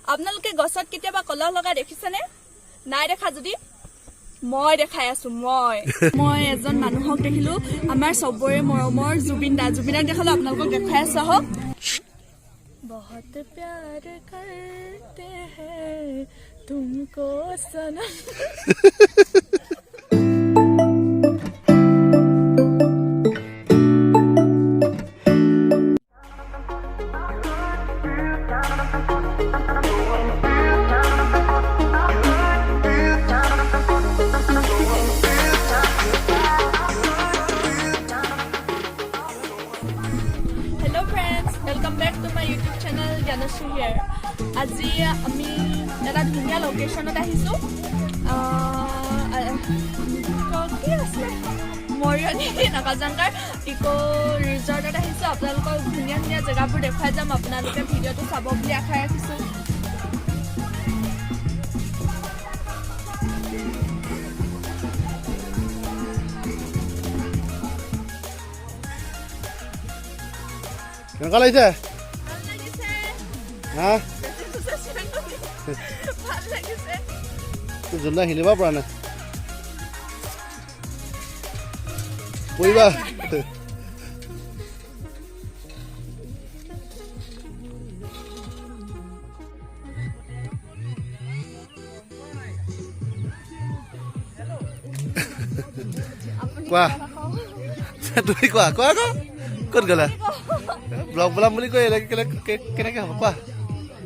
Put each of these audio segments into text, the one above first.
আপোনালোকে গছত কেতিয়াবা কলহ লগা দেখিছেনে? নাই দেখা যদি মই দেখাই আছো মই এজন মানুহক দেখিলো আমাৰ সবৰে মৰমৰ জুবিনদাক দেখালো আপোনালোকক দেখাই আছো আহক বহুত প্যাৰ কৰতে हैं तुमको सनम আজি আমি এটা ধুনীয়া লোকেশ্যনত আহিছো কি আছে মৰিয়নি নাগাজাংকাৰ ইকো ৰিজৰ্টত আহিছো আপোনালোকক ধুনীয়া ধুনীয়া জেগাবোৰ দেখুৱাই যাম আপোনালোকে ভিডিঅ'টো চাব বুলি আশা ৰাখিছো কেনেকুৱা লাগিছে হ্যাঁ জোলনা হিলিব পৰা নাই পৰিবা কোৱা তুমি কোৱা কোৱা কোৱা ক'ত গ'লা ব্লগ বনাম বুলি কৈ কেনেকৈ হ'ব কোৱা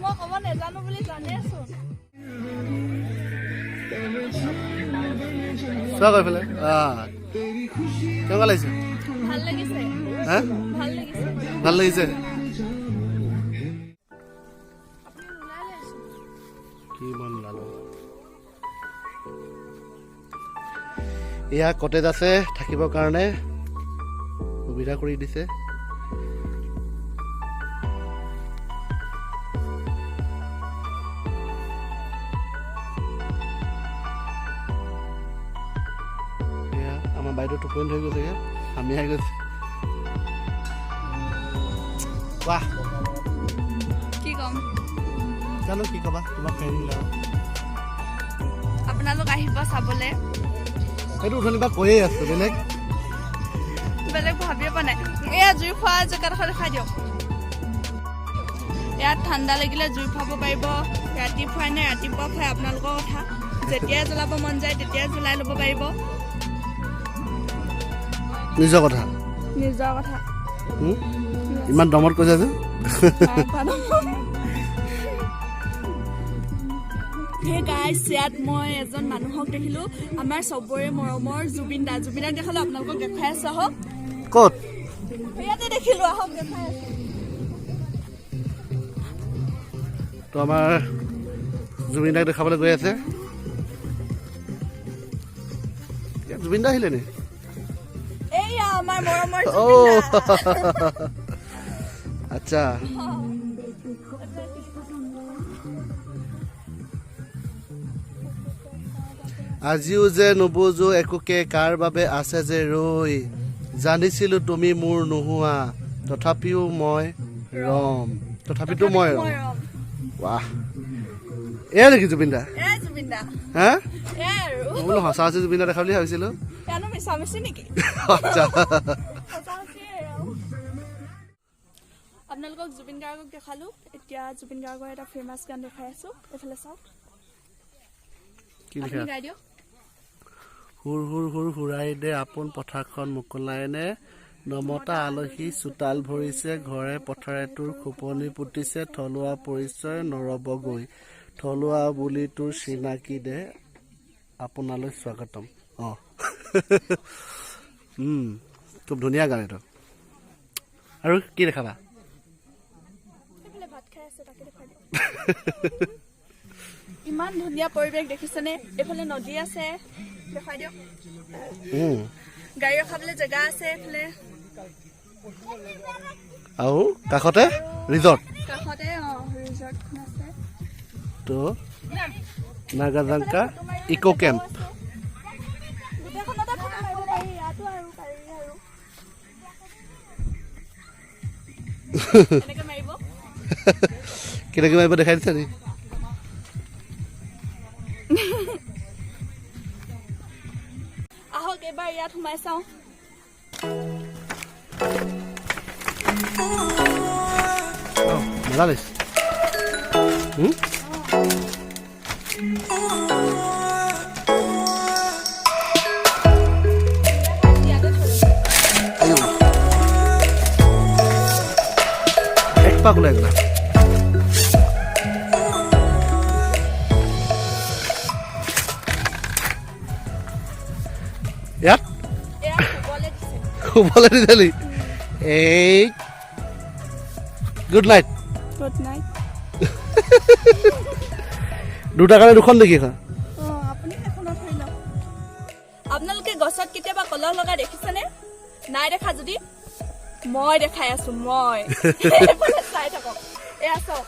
মই ক'ব নেজানো বুলি জানি আছো চোৱা গৈ পেলাই কেনেকুৱা লাগিছে ভাল লাগিছে হা ভাল লাগিছে কিমান লালো এয়া কটেজ আছে থাকিবৰ কাৰণে সুবিধা কৰি দিছে আমাৰ বাইদেউ টোপনি হৈ গৈছে আমি আহি গৈছে বাহ কি কম জানো কি ক'বা তোমাক ফেৰিং লাগ আপোনালোক আহিব চাবলে সেইটো উঠনিবা কৈয়ে আছো বেলেগ ভাবিয়ে পোৱা নাই এয়া জুই খোৱা জেগাডোখৰ দেখাই দিয়ক ইয়াত ঠাণ্ডা লাগিলে জুই খুৱাব পাৰিব ৰাতিপুৱাই নে ৰাতিপুৱা খুৱাই আপোনালোকৰ কথা যেতিয়াই জ্বলাব মন যায় তেতিয়াই জ্বলাই ল'ব পাৰিব নিজৰ কথা ইমান দমত কৈছা যে Hey guys, ইয়াত মই এজন মানুহক দেখিলো আমাৰ সবৰে মৰমৰ জুবিনদাক দেখালো আপোনালোকক দেখাই আছো আহক ক'ত ইয়াতে দেখিলো আহক দেখাই আছো তো আমাৰ জুবিনদাক দেখাবলৈ গৈ আছে জুবিনদা আহিলে নে এইয়া আমাৰ মৰমৰ জুবিনদা আচ্ছা আজিও যে নুবুজো একোকে কাৰ বাবে আছে যে ৰৈ জানিছিলো তুমি মোৰ নোহোৱা তথাপিতো মই ৰম বাহ এয়া নেকি জুবিনদা হা বোলো সঁচা আছে জুবিনদা দেখা বুলি ভাবিছিলো আপোনালোকক জুবিন গাৰ্গক দেখালো এতিয়া জুবিন গাৰ্গৰ এটা ফেমাছ গান দেখাই আছো এফালে চাওক কি লিখা হুৰ হুৰ হুৰ হুৰাই দে আপোন পথাৰখন মুকলায়নে নমতা আলহী চোতাল ভৰিছে ঘৰে পথাৰে তোৰ খোপনি পুতিছে থলুৱা পৰিচয় নৰবগৈ থলুৱা বুলি তোৰ চিনাকি দে আপোনালৈ স্বাগতম খুব ধুনীয়া গান এইটো আৰু কি দেখাবা ইমান ধুনীয়া পৰিৱেশ দেখিছেনে এফালে নদী আছে দেখাই দিয়ক গাড়ী ৰখাবলৈ জেগা আছে এফালে আৰু কাষতে ৰিজৰ্ট আছে তো নাগাজাংকা ইকো কেম্প কেনেকৈ মাৰিব দেখাই দিছা নি এবাৰ ইয়াত সোমাই চাওঁ মজা লাগিছে এক পাক ওলাই গ'লা ইয়াত শুবলৈ দিছিলি এই গুড নাইট গুড নাইট দুটাৰ কাৰণে দুখন দেখি এখন আপুনি এখনত ধৰি লওক আপোনালোকে গছত কেতিয়াবা কলহ লগা দেখিছেনে নাই দেখা যদি মই দেখাই আছো মই চাই থাকক এয়া চাওক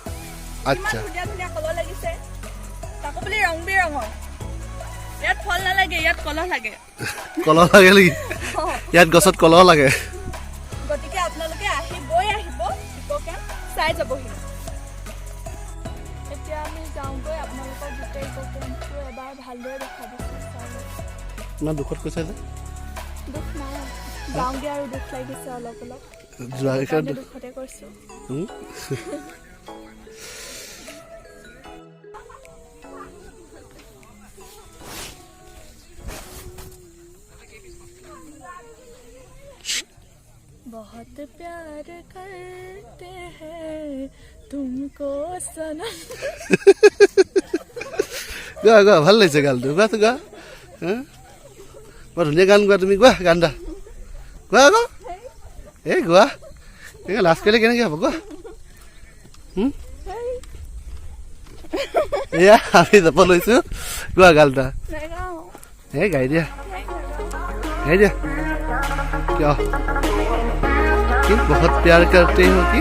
আচ্ছা ধুনীয়া ধুনীয়া কলহ লাগিছে তাকো বুলি ৰং বিৰঙৰ ইয়াত ফল নালাগে ইয়াত কলহ লাগে কলহ লাগে নেকি ইয়াত গছত কলহ লাগে গতিকে আপোনালোকে আহিবই আহিব ইক' কেম্প চাই যাবহি এতিয়া আমি যাওঁগৈ আপোনালোকৰ গোটেই ইক' কেম্পটো এবাৰ ভালদৰে দেখাই দিছোঁ ইমান দুখত কৈছে যে দুখ নাই যাওঁগৈ আৰু দুখ লাগিছে অলপ অলপ যোৱা সেইকাৰণে দুখতে কৈছোঁ बहुत प्यार करते हैं तुमको सनम গোৱা গোৱা ভাল লাগিছে গানটো গোৱাটো গোৱা বৰ ধুনীয়া গান গোৱা তুমি গোৱা গান এটা গোৱা আকৌ এই গোৱা এই লাজ কৰিলে কেনেকৈ হ'ব গোৱা এয়া আমি যাব লৈছোঁ গোৱা গান এটা এই গাই দিয়া গাই দিয়া কিয় কি বহুত প্যাৰ करते हो কি